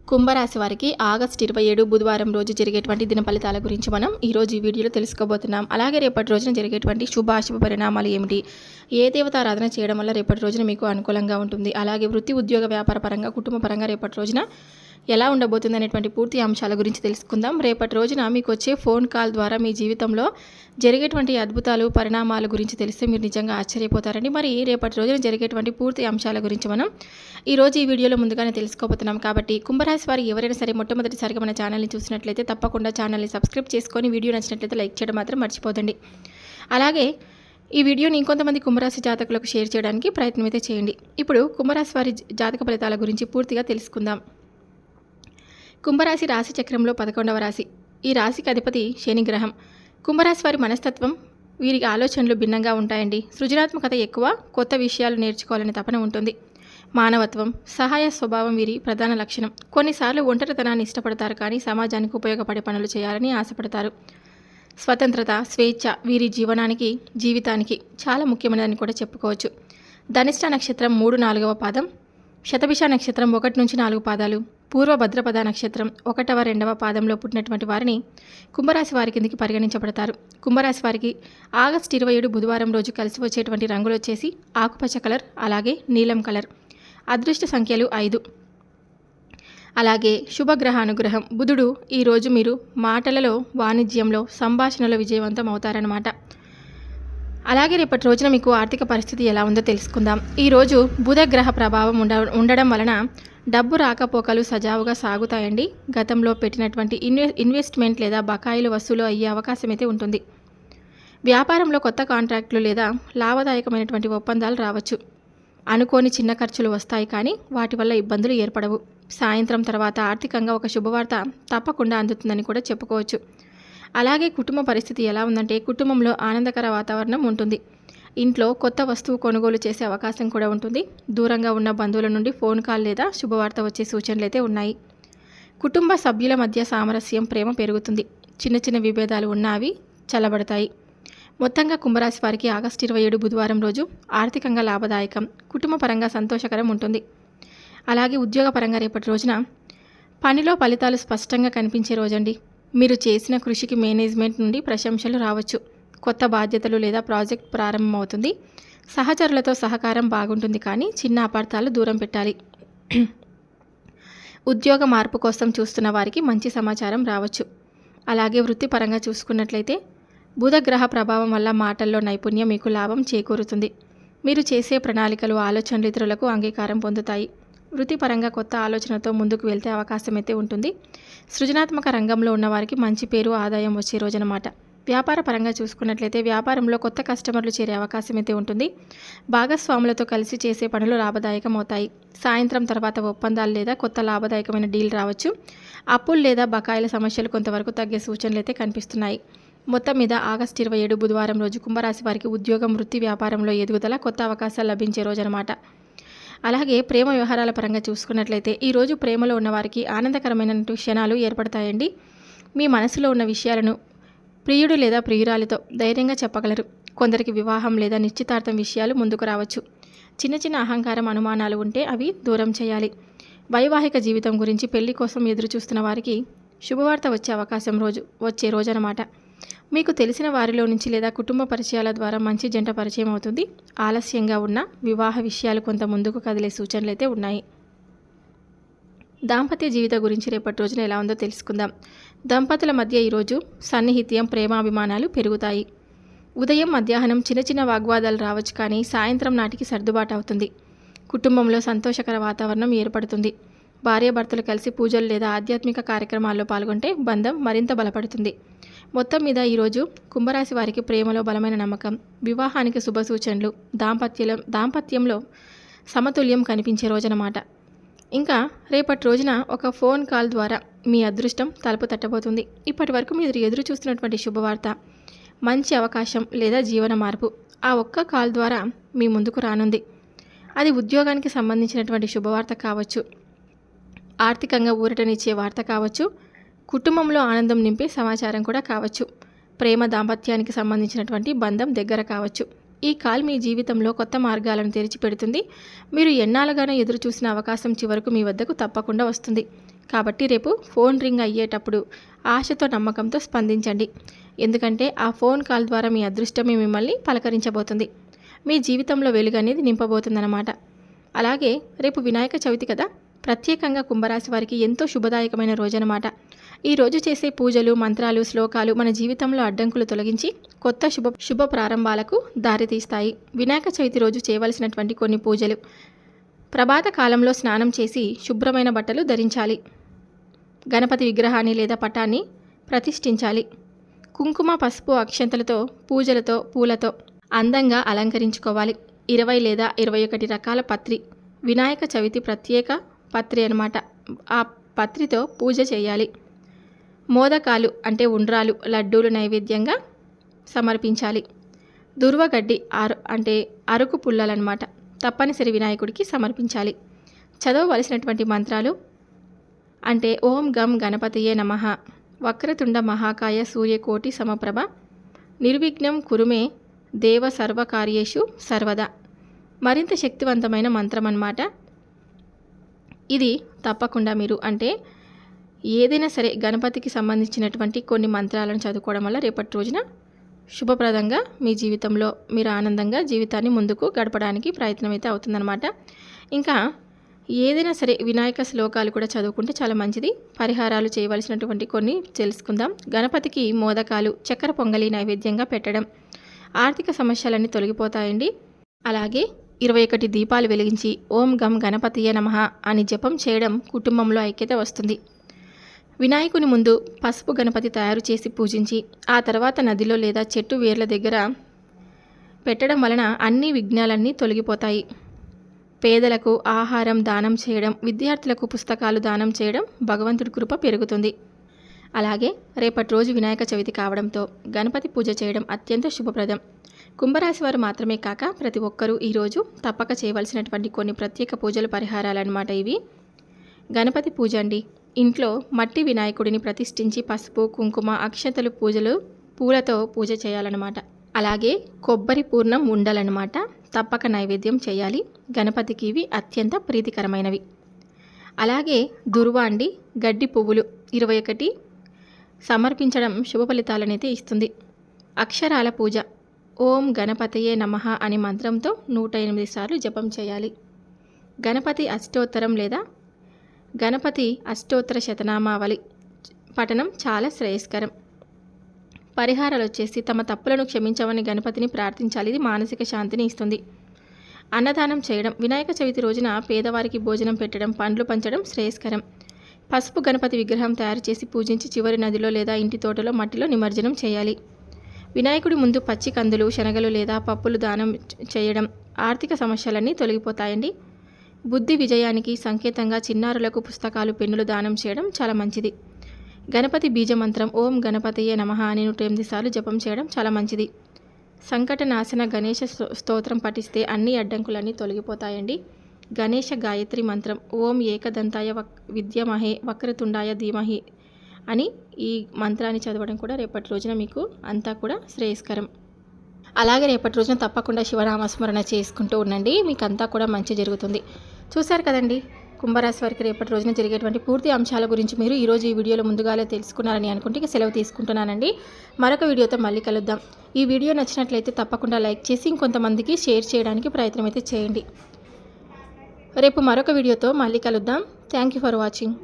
కుంభరాశి వారికి ఆగస్టు 27 బుధవారం రోజు జరిగేటువంటి దిన ఫలితాల గురించి మనం ఈరోజు ఈ వీడియోలో తెలుసుకోబోతున్నాం. అలాగే రేపటి రోజున జరిగేటువంటి శుభాశుభ పరిణామాలు ఏమిటి, ఏ దేవతారాధన చేయడం వల్ల రేపటి రోజున మీకు అనుకూలంగా ఉంటుంది, అలాగే వృత్తి ఉద్యోగ వ్యాపార పరంగా కుటుంబ పరంగా రేపటి రోజున ఎలా ఉండబోతుంది అనేటువంటి పూర్తి అంశాల గురించి తెలుసుకుందాం. రేపటి రోజున మీకు వచ్చే ఫోన్ కాల్ ద్వారా మీ జీవితంలో జరిగేటువంటి అద్భుతాలు పరిణామాల గురించి తెలిస్తే మీరు నిజంగా ఆశ్చర్యపోతారండి. మరి రేపటి రోజున జరిగేటువంటి పూర్తి అంశాల గురించి మనం ఈరోజు ఈ వీడియోలో ముందుగానే తెలుసుకోబోతున్నాం. కాబట్టి కుంభరాశి వారు ఎవరైనా సరే మొట్టమొదటిసారిగా మన ఛానల్ని చూసినట్లయితే తప్పకుండా ఛానల్ని సబ్స్క్రైబ్ చేసుకొని వీడియో నచ్చినట్లయితే లైక్ చేయడం మాత్రం మర్చిపోదండి. అలాగే ఈ వీడియోని ఇంకొంతమంది కుంభరాశి జాతకులకు షేర్ చేయడానికి ప్రయత్నం అయితే చేయండి. ఇప్పుడు కుంభరాశి వారి జాతక ఫలితాల గురించి పూర్తిగా తెలుసుకుందాం. కుంభరాశి రాశి చక్రంలో 11వ రాశి. ఈ రాశికి అధిపతి శని గ్రహం. కుంభరాశి వారి మనస్తత్వం, వీరికి ఆలోచనలు భిన్నంగా ఉంటాయండి. సృజనాత్మకత ఎక్కువ, కొత్త విషయాలు నేర్చుకోవాలని తపన ఉంటుంది. మానవత్వం, సహాయ స్వభావం వీరి ప్రధాన లక్షణం. కొన్నిసార్లు ఒంటరితనాన్ని ఇష్టపడతారు, కానీ సమాజానికి ఉపయోగపడే పనులు చేయాలని ఆశపడతారు. స్వతంత్రత, స్వేచ్ఛ వీరి జీవితానికి చాలా ముఖ్యమైనదని కూడా చెప్పుకోవచ్చు. ధనిష్ట నక్షత్రం 3-4వ పాదం, శతభిష నక్షత్రం 1-4 పాదాలు, పూర్వ భద్రపద నక్షత్రం 1-2వ పాదంలో పుట్టినటువంటి వారిని కుంభరాశి వారి కిందికి పరిగణించబడతారు. కుంభరాశి వారికి ఆగస్టు 27 బుధవారం రోజు కలిసి వచ్చేటువంటి రంగులు వచ్చేసి ఆకుపచ్చ కలర్, అలాగే నీలం కలర్. అదృష్ట సంఖ్యలు 5. అలాగే శుభగ్రహ అనుగ్రహం బుధుడు. ఈరోజు మీరు మాటలలో, వాణిజ్యంలో, సంభాషణలో విజయవంతం అవుతారన్నమాట. అలాగే రేపటి రోజున మీకు ఆర్థిక పరిస్థితి ఎలా ఉందో తెలుసుకుందాం. ఈరోజు బుధ గ్రహ ప్రభావం ఉండడం వలన డబ్బు రాకపోకలు సజావుగా సాగుతాయండి. గతంలో పెట్టినటువంటి ఇన్వెస్ట్మెంట్ లేదా బకాయిలు వసూలు అయ్యే అవకాశం అయితే ఉంటుంది. వ్యాపారంలో కొత్త కాంట్రాక్టులు లేదా లాభదాయకమైనటువంటి ఒప్పందాలు రావచ్చు. అనుకోని చిన్న ఖర్చులు వస్తాయి, కానీ వాటి వల్ల ఇబ్బందులు ఏర్పడవు. సాయంత్రం తర్వాత ఆర్థికంగా ఒక శుభవార్త తప్పకుండా అందుతుందని కూడా చెప్పుకోవచ్చు. అలాగే కుటుంబ పరిస్థితి ఎలా ఉందంటే, కుటుంబంలో ఆనందకర వాతావరణం ఉంటుంది. ఇంట్లో కొత్త వస్తువు కొనుగోలు చేసే అవకాశం కూడా ఉంటుంది. దూరంగా ఉన్న బంధువుల నుండి ఫోన్ కాల్ లేదా శుభవార్త వచ్చే సూచనలు అయితే ఉన్నాయి. కుటుంబ సభ్యుల మధ్య సామరస్యం, ప్రేమ పెరుగుతుంది. చిన్న చిన్న విభేదాలు ఉన్నా అవి చల్లబడతాయి. మొత్తంగా కుంభరాశి వారికి ఆగస్టు 27 బుధవారం రోజు ఆర్థికంగా లాభదాయకం, కుటుంబ పరంగా సంతోషకరం ఉంటుంది. అలాగే ఉద్యోగ పరంగా రేపటి రోజున పనిలో ఫలితాలు స్పష్టంగా కనిపించే రోజండి. మీరు చేసిన కృషికి మేనేజ్మెంట్ నుండి ప్రశంసలు రావచ్చు. కొత్త బాధ్యతలు లేదా ప్రాజెక్ట్ ప్రారంభమవుతుంది. సహచరులతో సహకారం బాగుంటుంది, కానీ చిన్న అపార్థాలు దూరం పెట్టాలి. ఉద్యోగ మార్పు కోసం చూస్తున్న వారికి మంచి సమాచారం రావచ్చు. అలాగే వృత్తిపరంగా చూసుకున్నట్లయితే బుధ గ్రహ ప్రభావం వల్ల మాటల్లో నైపుణ్యం మీకు లాభం చేకూరుతుంది. మీరు చేసే ప్రణాళికలు, ఆలోచనలు ఇతరులకు అంగీకారం పొందుతాయి. వృత్తిపరంగా కొత్త ఆలోచనతో ముందుకు వెళ్తే అవకాశం అయితే ఉంటుంది. సృజనాత్మక రంగంలో ఉన్నవారికి మంచి పేరు, ఆదాయం వచ్చే రోజనమాట. వ్యాపార పరంగా చూసుకున్నట్లయితే వ్యాపారంలో కొత్త కస్టమర్లు చేరే అవకాశం అయితే ఉంటుంది. భాగస్వాములతో కలిసి చేసే పనులు లాభదాయకం అవుతాయి. సాయంత్రం తర్వాత ఒప్పందాలు లేదా కొత్త లాభదాయకమైన డీల్ రావచ్చు. అప్పులు లేదా బకాయిల సమస్యలు కొంతవరకు తగ్గే సూచనలు అయితే కనిపిస్తున్నాయి. మొత్తం మీద ఆగస్టు 27 బుధవారం రోజు కుంభరాశి వారికి ఉద్యోగం, వృత్తి, వ్యాపారంలో ఎదుగుదల, కొత్త అవకాశాలు లభించే రోజనమాట. అలాగే ప్రేమ వ్యవహారాల పరంగా చూసుకున్నట్లయితే ఈరోజు ప్రేమలో ఉన్నవారికి ఆనందకరమైన క్షణాలు ఏర్పడతాయండి. మీ మనసులో ఉన్న విషయాలను ప్రియుడు లేదా ప్రియురాలితో ధైర్యంగా చెప్పగలరు. కొందరికి వివాహం లేదా నిశ్చితార్థం విషయాలు ముందుకు రావచ్చు. చిన్న చిన్న అహంకారం, అనుమానాలు ఉంటే అవి దూరం చేయాలి. వైవాహిక జీవితం గురించి, పెళ్లి కోసం ఎదురు చూస్తున్న వారికి శుభవార్త వచ్చే అవకాశం వచ్చే రోజనమాట. మీకు తెలిసిన వారిలో నుంచి లేదా కుటుంబ పరిచయాల ద్వారా మంచి జంట పరిచయం అవుతుంది. ఆలస్యంగా ఉన్న వివాహ విషయాలు కొంత ముందుకు కదిలే సూచనలు అయితే ఉన్నాయి. దాంపత్య జీవితం గురించి రేపటి రోజున ఎలా ఉందో తెలుసుకుందాం. దంపతుల మధ్య ఈరోజు సన్నిహిత్యం, ప్రేమాభిమానాలు పెరుగుతాయి. ఉదయం, మధ్యాహ్నం చిన్న చిన్న వాగ్వాదాలు రావచ్చు, కానీ సాయంత్రం నాటికి సర్దుబాటు అవుతుంది. కుటుంబంలో సంతోషకర వాతావరణం ఏర్పడుతుంది. భార్యాభర్తలు కలిసి పూజలు లేదా ఆధ్యాత్మిక కార్యక్రమాల్లో పాల్గొంటే బంధం మరింత బలపడుతుంది. మొత్తం మీద ఈరోజు కుంభరాశి వారికి ప్రేమలో బలమైన నమ్మకం, వివాహానికి శుభ సూచనలు, దాంపత్యంలో సమతుల్యం కనిపించే రోజనమాట. ఇంకా రేపటి రోజున ఒక ఫోన్ కాల్ ద్వారా మీ అదృష్టం తలుపు తట్టబోతుంది. ఇప్పటి వరకు మీరు ఎదురు చూస్తున్నటువంటి శుభవార్త, మంచి అవకాశం లేదా జీవన మార్పు ఆ ఒక్క కాల్ ద్వారా మీ ముందుకు రానుంది. అది ఉద్యోగానికి సంబంధించినటువంటి శుభవార్త కావచ్చు, ఆర్థికంగా ఊరటనిచ్చే వార్త కావచ్చు, కుటుంబంలో ఆనందం నింపే సమాచారం కూడా కావచ్చు, ప్రేమ, దాంపత్యానికి సంబంధించినటువంటి బంధం దగ్గర కావచ్చు. ఈ కాల్ మీ జీవితంలో కొత్త మార్గాలను తెరిచిపెడుతుంది. మీరు ఎన్నాళ్ళుగానో ఎదురు చూసిన అవకాశం చివరకు మీ వద్దకు తప్పకుండా వస్తుంది. కాబట్టి రేపు ఫోన్ రింగ్ అయ్యేటప్పుడు ఆశతో నమ్మకంతో స్పందించండి. ఎందుకంటే ఆ ఫోన్ కాల్ ద్వారా మీ అదృష్టమే మిమ్మల్ని పలకరించబోతుంది. మీ జీవితంలో వెలుగు అనేది నింపబోతుందన్నమాట. అలాగే రేపు వినాయక చవితి కదా, ప్రత్యేకంగా కుంభరాశి వారికి ఎంతో శుభదాయకమైన రోజనమాట. ఈరోజు చేసే పూజలు, మంత్రాలు, శ్లోకాలు మన జీవితంలో అడ్డంకులు తొలగించి కొత్త శుభ ప్రారంభాలకు దారితీస్తాయి. వినాయక చవితి రోజు చేయవలసినటువంటి కొన్ని పూజలు: ప్రభాత కాలంలో స్నానం చేసి శుభ్రమైన బట్టలు ధరించాలి. గణపతి విగ్రహాన్ని లేదా పటాన్ని ప్రతిష్ఠించాలి. కుంకుమ, పసుపు, అక్షంతలతో, పూజలతో, పూలతో అందంగా అలంకరించుకోవాలి. 20 లేదా 21 రకాల పత్రి, వినాయక చవితి ప్రత్యేక పత్రి అన్నమాట. ఆ పత్రితో పూజ చేయాలి. మోదకాలు అంటే ఉండ్రాలు, లడ్డూలు నైవేద్యంగా సమర్పించాలి. దుర్వగడ్డి అంటే అరకు పుల్లలన్నమాట, తప్పనిసరి వినాయకుడికి సమర్పించాలి. చదవవలసినటువంటి మంత్రాలు అంటే ఓం గం గణపతియే నమః, వక్రతుండ మహాకాయ సూర్యకోటి సమప్రభ, నిర్విఘ్నం కురుమే దేవ సర్వకార్యేషు సర్వదా. మరింత శక్తివంతమైన మంత్రం అన్నమాట ఇది. తప్పకుండా మీరు అంటే ఏదైనా సరే గణపతికి సంబంధించినటువంటి కొన్ని మంత్రాలను చదువుకోవడం వల్ల రేపటి రోజున శుభప్రదంగా మీ జీవితంలో మీరు ఆనందంగా జీవితాన్ని ముందుకు గడపడానికి ప్రయత్నం అయితే అవుతుందన్నమాట. ఇంకా ఏదైనా సరే వినాయక శ్లోకాలు కూడా చదువుకుంటే చాలా మంచిది. పరిహారాలు చేయవలసినటువంటి కొన్ని తెలుసుకుందాం. గణపతికి మోదకాలు, చక్కెర పొంగలి నైవేద్యంగా పెట్టడం ఆర్థిక సమస్యలన్నీ తొలగిపోతాయండి. అలాగే 21 దీపాలు వెలిగించి ఓం గం గణపతియే నమః అని జపం చేయడం కుటుంబంలో ఐక్యత వస్తుంది. వినాయకుని ముందు పసుపు గణపతి తయారు చేసి పూజించి ఆ తర్వాత నదిలో లేదా చెట్టు వేర్ల దగ్గర పెట్టడం వలన అన్ని విఘ్నాలన్నీ తొలగిపోతాయి. పేదలకు ఆహారం దానం చేయడం, విద్యార్థులకు పుస్తకాలు దానం చేయడం భగవంతుడి కృప పెరుగుతుంది. అలాగే రేపటి రోజు వినాయక చవితి కావడంతో గణపతి పూజ చేయడం అత్యంత శుభప్రదం. కుంభరాశి వారు మాత్రమే కాక ప్రతి ఒక్కరూ ఈరోజు తప్పక చేయవలసినటువంటి కొన్ని ప్రత్యేక పూజలు, పరిహారాలు అన్నమాట ఇవి. గణపతి పూజ అండి. ఇంట్లో మట్టి వినాయకుడిని ప్రతిష్ఠించి పసుపు, కుంకుమ, అక్షతలు, పూలతో పూజ చేయాలన్నమాట. అలాగే కొబ్బరి పూర్ణం ఉండలన్నమాట తప్పక నైవేద్యం చేయాలి. గణపతికి ఇవి అత్యంత ప్రీతికరమైనవి. అలాగే దుర్వ అండి, గడ్డి పువ్వులు 21 సమర్పించడం శుభ ఫలితాలనైతే ఇస్తుంది. అక్షరాల పూజ ఓం గణపతయే నమః అనే మంత్రంతో 108 సార్లు జపం చేయాలి. గణపతి అష్టోత్తరం లేదా గణపతి అష్టోత్తర శతనామావళి పఠనం చాలా శ్రేయస్కరం. పరిహారాలు వచ్చేసి తమ తప్పులను క్షమించమని గణపతిని ప్రార్థించాలి. ఇది మానసిక శాంతిని ఇస్తుంది. అన్నదానం చేయడం, వినాయక చవితి రోజున పేదవారికి భోజనం పెట్టడం, పండ్లు పంచడం శ్రేయస్కరం. పసుపు గణపతి విగ్రహం తయారు చేసి పూజించి చివరి నదిలో లేదా ఇంటి తోటలో మట్టిలో నిమజ్జనం చేయాలి. వినాయకుడి ముందు పచ్చి కందులు, శనగలు లేదా పప్పులు దానం చేయడం ఆర్థిక సమస్యలన్నీ తొలగిపోతాయండి. బుద్ధి విజయానికి సంకేతంగా చిన్నారులకు పుస్తకాలు, పెన్నులు దానం చేయడం చాలా మంచిది. గణపతి బీజమంత్రం ఓం గణపతయే నమః అని 108 సార్లు జపం చేయడం చాలా మంచిది. సంకట నాశన గణేష స్తోత్రం పఠిస్తే అన్ని అడ్డంకులన్నీ తొలగిపోతాయండి. గణేష గాయత్రి మంత్రం ఓం ఏకదంతాయ విద్యమహే వక్రతుండాయ ధీమహి అని ఈ మంత్రాన్ని చదవడం కూడా రేపటి రోజున మీకు అంతా కూడా శ్రేయస్కరం. అలాగే రేపటి రోజున తప్పకుండా శివనామస్మరణ చేసుకుంటూ ఉండండి, మీకు అంతా కూడా మంచి జరుగుతుంది. చూశారు కదండి కుంభరాశి వారికి రేపటి రోజున జరిగేటువంటి పూర్తి అంశాల గురించి మీరు ఈరోజు ఈ వీడియోలో ముందుగానే తెలుసుకున్నారని అనుకుంటే ఇక సెలవు తీసుకుంటున్నానండి. మరొక వీడియోతో మళ్ళీ కలుద్దాం. ఈ వీడియో నచ్చినట్లయితే తప్పకుండా లైక్ చేసి ఇంకొంతమందికి షేర్ చేయడానికి ప్రయత్నం అయితే చేయండి. రేపు మరొక వీడియోతో మళ్ళీ కలుద్దాం. Thank you for watching.